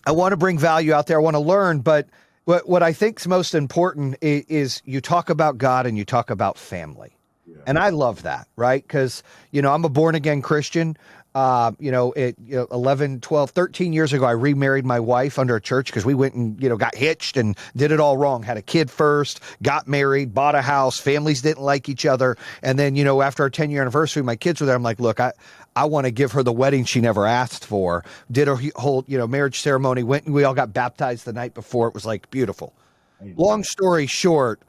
want to bring value out there. I want to learn, but what I think is most important is you talk about God and you talk about family. Yeah. And I love that, right? Because, I'm a born again Christian. 11, 12, 13 years ago, I remarried my wife under a church because we went and, got hitched and did it all wrong. Had a kid first, got married, bought a house, families didn't like each other. And then, after our 10-year anniversary, my kids were there. I'm like, look, I want to give her the wedding she never asked for. Did a whole, marriage ceremony, went and we all got baptized the night before. It was like beautiful. Amen. Long story short,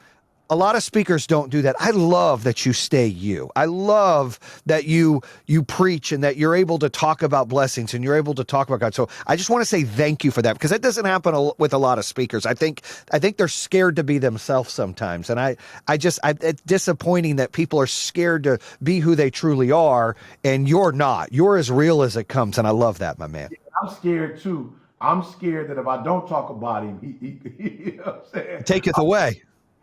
a lot of speakers don't do that. I love that you stay you. I love that you preach and that you're able to talk about blessings and you're able to talk about God. So I just want to say thank you for that, because that doesn't happen with a lot of speakers. I think they're scared to be themselves sometimes. And it's disappointing that people are scared to be who they truly are, and you're not. You're as real as it comes. And I love that, my man. I'm scared too. I'm scared that if I don't talk about him, he you know what I'm saying? Taketh away.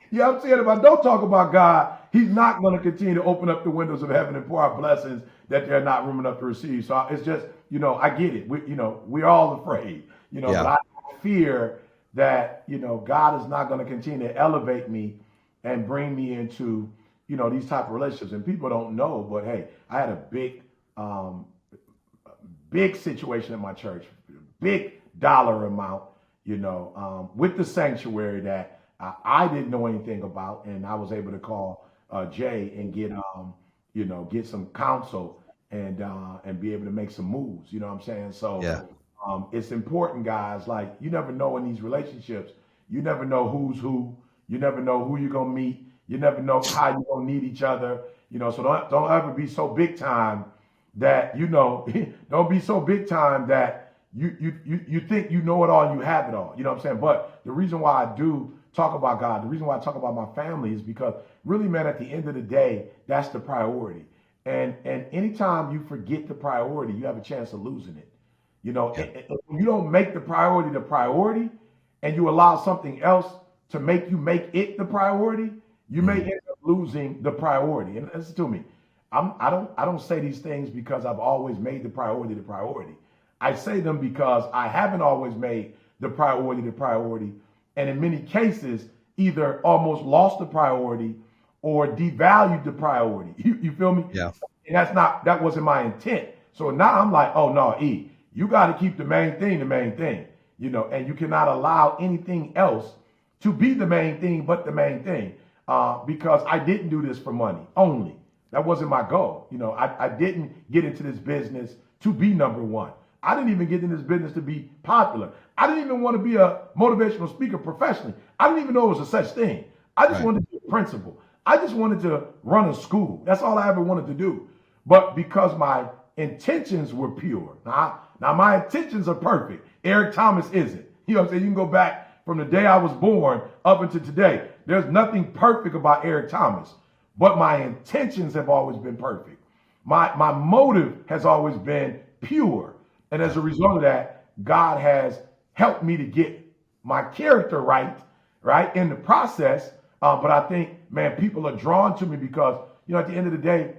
Yeah, I'm saying if I don't talk about God, he's not going to continue to open up the windows of heaven and pour out blessings that they're not room enough to receive. So it's just, I get it. We're all afraid, but I fear that, God is not going to continue to elevate me and bring me into, these type of relationships. And people don't know, but hey, I had a big situation at my church, big dollar amount, with the sanctuary that I didn't know anything about, and I was able to call Jay and get some counsel and be able to make some moves. You know what I'm saying? So it's important, guys. Like, you never know in these relationships. You never know who's who. You never know who you're gonna meet. You never know how you're gonna need each other. So don't ever be so big time that don't be so big time that you think you know it all and you have it all. You know what I'm saying? But the reason why I do talk about God, the reason why I talk about my family is because really, man, at the end of the day, that's the priority. And anytime you forget the priority, you have a chance of losing it. If you don't make the priority and you allow something else to make it the priority, you may end up losing the priority. And listen to me, I don't say these things because I've always made the priority the priority. I say them because I haven't always made the priority. And in many cases, either almost lost the priority or devalued the priority. You feel me? Yeah. And that wasn't my intent. So now I'm like, oh no, E, you got to keep the main thing, and you cannot allow anything else to be the main thing, but the main thing, because I didn't do this for money only. That wasn't my goal. I didn't get into this business to be number one. I didn't even get in this business to be popular. I didn't even want to be a motivational speaker professionally. I didn't even know it was a such thing. I just wanted to be a principal. I just wanted to run a school. That's all I ever wanted to do. But because my intentions were pure. Now my intentions are perfect. Eric Thomas isn't. You know what I'm saying? You can go back from the day I was born up until today. There's nothing perfect about Eric Thomas, but my intentions have always been perfect. My motive has always been pure. And as a result of that, God has helped me to get my character right in the process. But I think, man, people are drawn to me because, at the end of the day,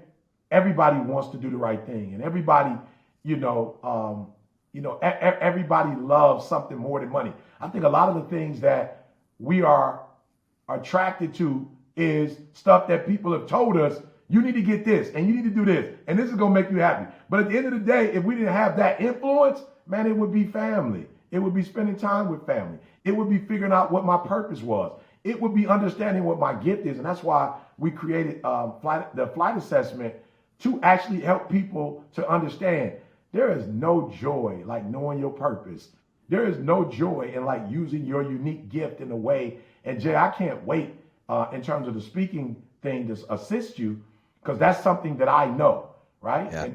everybody wants to do the right thing. And everybody, everybody loves something more than money. I think a lot of the things that we are attracted to is stuff that people have told us, you need to get this and you need to do this and this is going to make you happy. But at the end of the day, if we didn't have that influence, man, it would be family. It would be spending time with family. It would be figuring out what my purpose was. It would be understanding what my gift is. And that's why we created the flight assessment to actually help people to understand there is no joy like knowing your purpose. There is no joy in like using your unique gift in a way. And Jay, I can't wait in terms of the speaking thing to assist you, because that's something that I know, right? Yeah.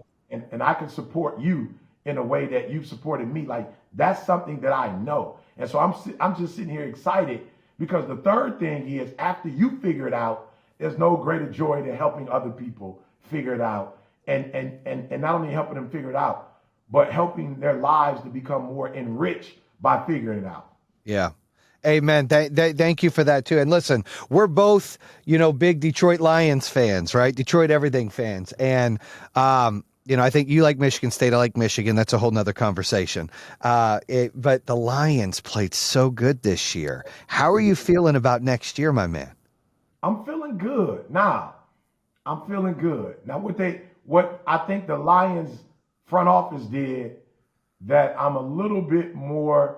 And I can support you in a way that you've supported me. Like that's something that I know. And so I'm just sitting here excited, because the third thing is, after you figure it out, there's no greater joy than helping other people figure it out. And not only helping them figure it out, but helping their lives to become more enriched by figuring it out. Yeah. Amen. Thank you for that too. And listen, we're both, big Detroit Lions fans, right? Detroit everything fans. And, I think you like Michigan State. I like Michigan. That's a whole nother conversation. But the Lions played so good this year. How are you feeling about next year, my man? I'm feeling good. Now, I'm feeling good. Now, what I think the Lions front office did that I'm a little bit more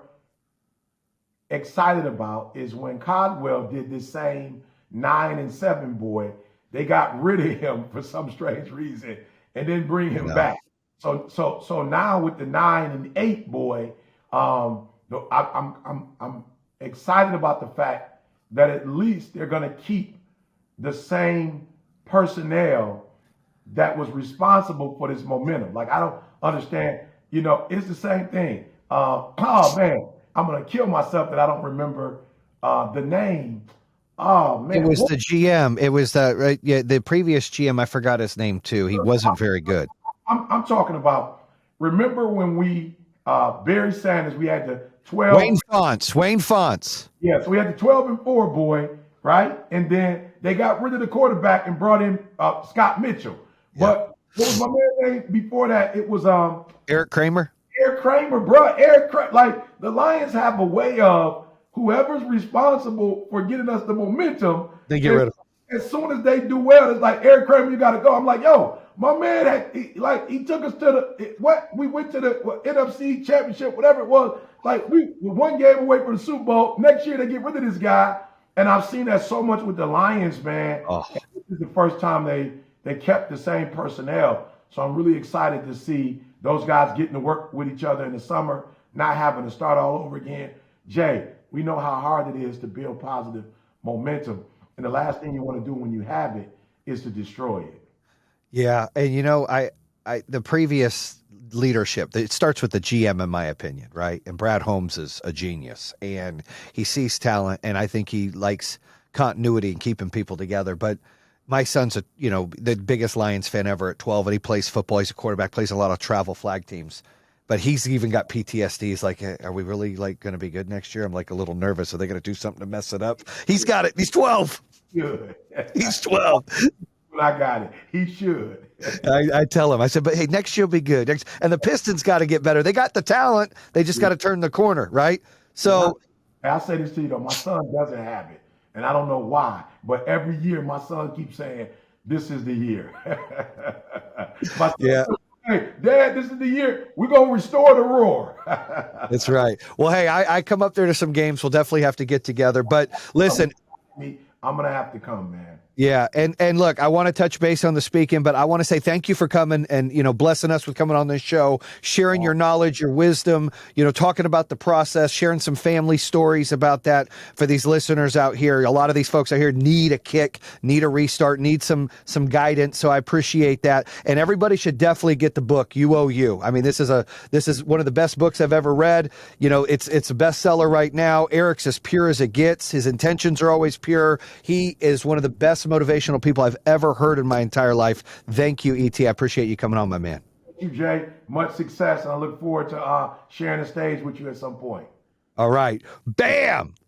excited about is when Caldwell did this same 9-7 boy, they got rid of him for some strange reason and then bring him back. So now with the 9-8 boy, I'm excited about the fact that at least they're going to keep the same personnel that was responsible for this momentum. Like, I don't understand, it's the same thing. Oh man, I'm going to kill myself that I don't remember the name. Oh man. It was the GM. It was right. Yeah. The previous GM, I forgot his name too. He wasn't very good. I'm talking about, remember when we, Barry Sanders, we had the 12. Wayne Fonts. Yeah. So we had the 12-4 boy, right? And then they got rid of the quarterback and brought in Scott Mitchell. Yeah. But what was my man's name before that? It was Eric Kramer. Eric Kramer, bro. Like, the Lions have a way of, whoever's responsible for getting us the momentum, They get rid of him. As soon as they do well, it's like, Eric Kramer, you got to go. I'm like, yo, my man he took us to we went to the NFC championship, whatever it was. Like, we were one game away from the Super Bowl. Next year they get rid of this guy, and I've seen that so much with the Lions, man. Oh. This is the first time they kept the same personnel, so I'm really excited to see those guys getting to work with each other in the summer, not having to start all over again. Jay, we know how hard it is to build positive momentum. And the last thing you want to do when you have it is to destroy it. Yeah. And, the previous leadership, it starts with the GM, in my opinion, right? And Brad Holmes is a genius, and he sees talent, and I think he likes continuity and keeping people together. But my son's the biggest Lions fan ever at 12, and he plays football. He's a quarterback, plays a lot of travel flag teams. But he's even got PTSD. He's like, hey, are we really going to be good next year? I'm like a little nervous. Are they going to do something to mess it up? He's got it. He's 12. Good. He's 12. I got it. He should. I tell him, I said, but hey, next year will be good. And the Pistons got to get better. They got the talent. They just got to turn the corner, right? So I'll say this to you, though. My son doesn't have it, and I don't know why. But every year, my son keeps saying, this is the year. Yeah. Hey, Dad, this is the year. We're going to restore the roar. That's right. Well, hey, I come up there to some games. We'll definitely have to get together. But listen, I'm going to have to come, man. Yeah. And look, I want to touch base on the speaking, but I want to say thank you for coming and, blessing us with coming on this show, sharing your knowledge, your wisdom, talking about the process, sharing some family stories about that for these listeners out here. A lot of these folks out here need a kick, need a restart, need some guidance. So I appreciate that. And everybody should definitely get the book, You Owe You. I mean, this is one of the best books I've ever read. It's a bestseller right now. Eric's as pure as it gets. His intentions are always pure. He is one of the best motivational people I've ever heard in my entire life. Thank you, E.T. I appreciate you coming on, my man. Thank you, Jay. Much success, and I look forward to sharing the stage with you at some point. All right. Bam!